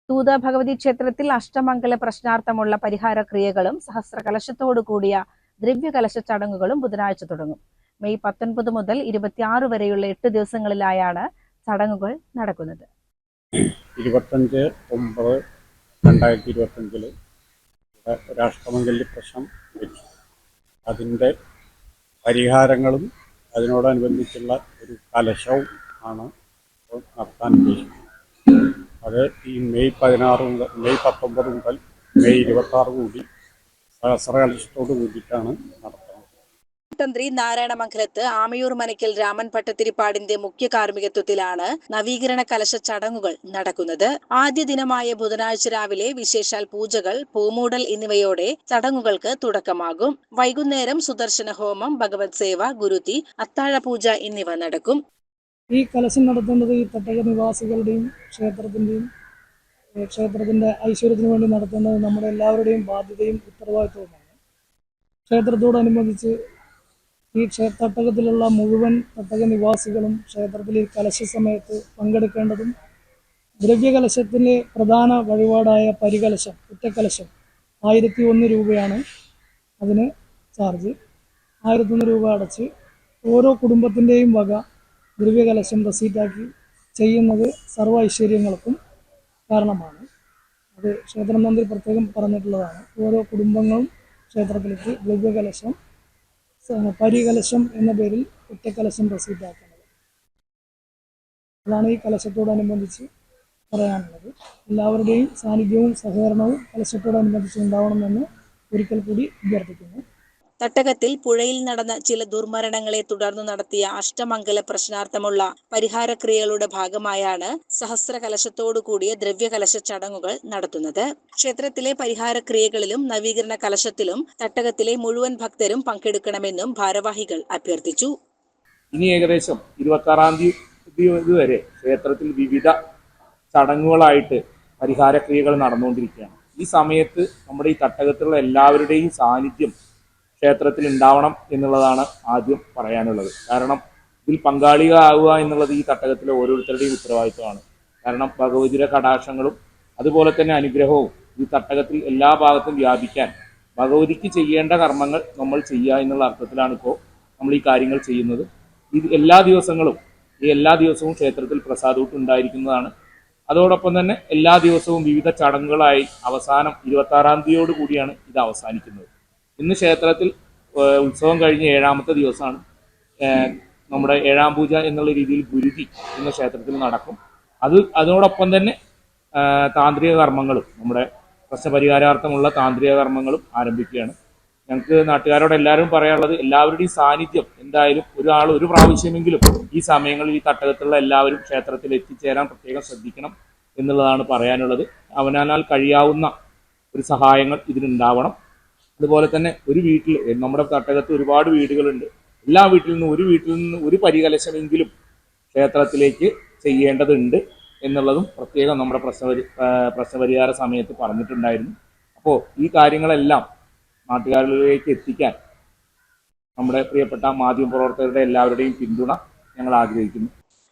തൂത ഭഗവതി ക്ഷേത്രത്തിൽ അഷ്ടമംഗല പ്രശ്നാർത്ഥമുള്ള പരിഹാര ക്രിയകളും സഹസ്രകലശത്തോടു കൂടിയ ദ്രവ്യകലശ ചടങ്ങുകളും ബുധനാഴ്ച തുടങ്ങും. മെയ് 19 മുതൽ 26 വരെയുള്ള 8 ദിവസങ്ങളിലായാണ് ചടങ്ങുകൾ നടക്കുന്നത്. 25/9/2025 ഒരഷ്ടമംഗല്യ പ്രശ്നം വെച്ചു. അതിൻ്റെ പരിഹാരങ്ങളും അതിനോടനുബന്ധിച്ചുള്ള ഒരു കലശവും ആണ് നടത്താൻ ഉദ്ദേശിക്കുന്നത്. അത് ഈ മെയ് 19 മുതൽ മെയ് 26 കൂടി സഹസ്രകലശത്തോട് കൂടിയിട്ടാണ് നടത്തുന്നത്. തന്ത്രി നാരായണമംഗലത്ത് ആമയൂർ മനയ്ക്കൽ രാമൻ ഭട്ടതിരിപ്പാടിന്റെ മുഖ്യ കാർമ്മികത്വത്തിലാണ് നവീകരണ കലശ ചടങ്ങുകൾ നടക്കുന്നത്. ആദ്യ ദിനമായ ബുധനാഴ്ച രാവിലെ വിശേഷാൽ പൂജകൾ, പൂമൂടൽ എന്നിവയോടെ ചടങ്ങുകൾക്ക് തുടക്കമാകും. വൈകുന്നേരം സുദർശന ഹോമം, ഭഗവത് സേവ, ഗുരുതി, അത്താഴ പൂജ എന്നിവ നടക്കും. ഈ കലശം നടത്തേണ്ടത് ഈ തട്ടക നിവാസികളുടെയും ക്ഷേത്രത്തിന്റെ ഐശ്വര്യത്തിന് വേണ്ടി നടത്തേണ്ടത് നമ്മുടെ എല്ലാവരുടെയും ബാധ്യതയും ഉത്തരവാദിത്വവുമാണ്. ക്ഷേത്രത്തോടനുബന്ധിച്ച് ഈ തട്ടകത്തിലുള്ള മുഴുവൻ തട്ടക നിവാസികളും ക്ഷേത്രത്തിൽ ഈ കലശ സമയത്ത് പങ്കെടുക്കേണ്ടതും ദ്രവ്യകലശത്തിലെ പ്രധാന വഴിപാടായ പരികലശം, ഒറ്റക്കലശം 1001 രൂപയാണ് അതിന് ചാർജ്. 1001 രൂപ അടച്ച് ഓരോ കുടുംബത്തിൻ്റെയും വക ദ്രവ്യകലശം റെസീറ്റാക്കി ചെയ്യുന്നത് സർവ്വ ഐശ്വര്യങ്ങൾക്കും കാരണമാണ്. അത് ക്ഷേത്രം മന്ത്രി പ്രത്യേകം പറഞ്ഞിട്ടുള്ളതാണ്. ഓരോ കുടുംബങ്ങളും ക്ഷേത്രത്തിലേക്ക് ദ്രവ്യകലശം, പരികലശം എന്ന പേരിൽ ഒറ്റക്കലശം റെസീറ്റാക്കുന്നത്. അതാണ് ഈ കലശത്തോടനുബന്ധിച്ച് പറയാനുള്ളത്. എല്ലാവരുടെയും സാന്നിധ്യവും സഹകരണവും കലശത്തോടനുബന്ധിച്ച് ഉണ്ടാവണമെന്ന് ഒരിക്കൽ കൂടി അഭ്യർത്ഥിക്കുന്നു. തട്ടകത്തിൽ പുഴയിൽ നടന്ന ചില ദുർമരണങ്ങളെ തുടർന്ന് നടത്തിയ അഷ്ടമംഗല പ്രശ്നാർത്ഥമുള്ള പരിഹാര ക്രിയകളുടെ ഭാഗമായാണ് സഹസ്രകലശത്തോടു കൂടിയ ദ്രവ്യകലശ ചടങ്ങുകൾ നടത്തുന്നത്. ക്ഷേത്രത്തിലെ പരിഹാര ക്രിയകളിലും നവീകരണ കലശത്തിലും തട്ടകത്തിലെ മുഴുവൻ ഭക്തരും പങ്കെടുക്കണമെന്നും ഭാരവാഹികൾ അഭ്യർത്ഥിച്ചു. ഇനി ഏകദേശം 26-ാം തീയതി വരെ ക്ഷേത്രത്തിൽ വിവിധ ചടങ്ങുകളായിട്ട് പരിഹാര ക്രിയകൾ നടന്നുകൊണ്ടിരിക്കുകയാണ്. ഈ സമയത്ത് നമ്മുടെ ഈ തട്ടകത്തിലുള്ള എല്ലാവരുടെയും സാന്നിധ്യം ക്ഷേത്രത്തിൽ ഉണ്ടാവണം എന്നുള്ളതാണ് ആദ്യം പറയാനുള്ളത്. കാരണം ഇതിൽ പങ്കാളികളാവുക എന്നുള്ളത് ഈ തട്ടകത്തിലെ ഓരോരുത്തരുടെയും ഉത്തരവാദിത്വമാണ്. കാരണം ഭഗവതിയുടെ കടാക്ഷങ്ങളും അതുപോലെ തന്നെ അനുഗ്രഹവും ഈ തട്ടകത്തിൽ എല്ലാ ഭാഗത്തും വ്യാപിക്കാൻ ഭഗവതിക്ക് ചെയ്യേണ്ട കർമ്മങ്ങൾ നമ്മൾ ചെയ്യുക എന്നുള്ള അർത്ഥത്തിലാണ് ഇപ്പോൾ നമ്മൾ ഈ കാര്യങ്ങൾ ചെയ്യുന്നത്. ഇത് എല്ലാ ദിവസവും ക്ഷേത്രത്തിൽ പ്രസാദൂട്ട് ഉണ്ടായിരിക്കുന്നതാണ്. അതോടൊപ്പം തന്നെ എല്ലാ ദിവസവും വിവിധ ചടങ്ങുകളായി അവസാനം 26-ാം തീയതിയോട് കൂടിയാണ് ഇത് അവസാനിക്കുന്നത്. ഇന്ന് ക്ഷേത്രത്തിൽ ഉത്സവം കഴിഞ്ഞ് 7-ാമത്തെ ദിവസമാണ്. നമ്മുടെ 7-ാം പൂജ എന്നുള്ള രീതിയിൽ ഗുരുതി ഇന്ന് ക്ഷേത്രത്തിൽ നടക്കും. അതോടൊപ്പം തന്നെ താന്ത്രിക കർമ്മങ്ങളും, നമ്മുടെ പ്രശ്നപരിഹാരാർത്ഥമുള്ള താന്ത്രിക കർമ്മങ്ങളും ആരംഭിക്കുകയാണ്. ഞങ്ങൾക്ക് നാട്ടുകാരോട് എല്ലാവരും പറയാനുള്ളത്, എല്ലാവരുടെയും സാന്നിധ്യം എന്തായാലും ഒരു പ്രാവശ്യമെങ്കിലും ഈ സമയങ്ങളിൽ ഈ തട്ടകത്തിലുള്ള എല്ലാവരും ക്ഷേത്രത്തിൽ എത്തിച്ചേരാൻ പ്രത്യേകം ശ്രദ്ധിക്കണം എന്നുള്ളതാണ് പറയാനുള്ളത്. അവനാൽ കഴിയാവുന്ന ഒരു സഹായങ്ങൾ ഇതിനുണ്ടാവണം. അതുപോലെ തന്നെ ഒരു വീട്ടിൽ, നമ്മുടെ തട്ടകത്ത് ഒരുപാട് വീടുകളുണ്ട്, എല്ലാ വീട്ടിൽ നിന്ന് ഒരു പരികലശമെങ്കിലും ക്ഷേത്രത്തിലേക്ക് ചെയ്യേണ്ടതുണ്ട് എന്നുള്ളതും പ്രത്യേകം നമ്മുടെ പ്രശ്നപരിഹാര സമയത്ത് പറഞ്ഞിട്ടുണ്ടായിരുന്നു. അപ്പോൾ ഈ കാര്യങ്ങളെല്ലാം നാട്ടുകാരിലേക്ക് എത്തിക്കാൻ നമ്മുടെ പ്രിയപ്പെട്ട മാധ്യമപ്രവർത്തകരുടെ എല്ലാവരുടെയും പിന്തുണ ഞങ്ങൾ ആഗ്രഹിക്കുന്നു.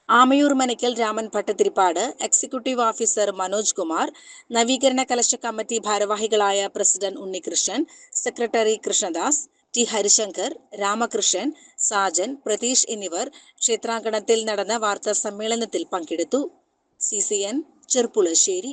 ആമയൂർ മനയ്ക്കൽ രാമൻ ഭട്ടതിരിപ്പാട്, എക്സിക്യൂട്ടീവ് ഓഫീസർ മനോജ് കുമാർ, നവീകരണ കലശ കമ്മിറ്റി ഭാരവാഹികളായ president Unnikrishnan, secretary Krishnadas, T Harishankar, Ramakrishnan, Sajan, Pratheesh എന്നിവർ ക്ഷേത്രാങ്കണത്തിൽ നടന്ന വാർത്താ സമ്മേളനത്തിൽ പങ്കെടുത്തു. CCN ചെർപ്പുളശ്ശേരി.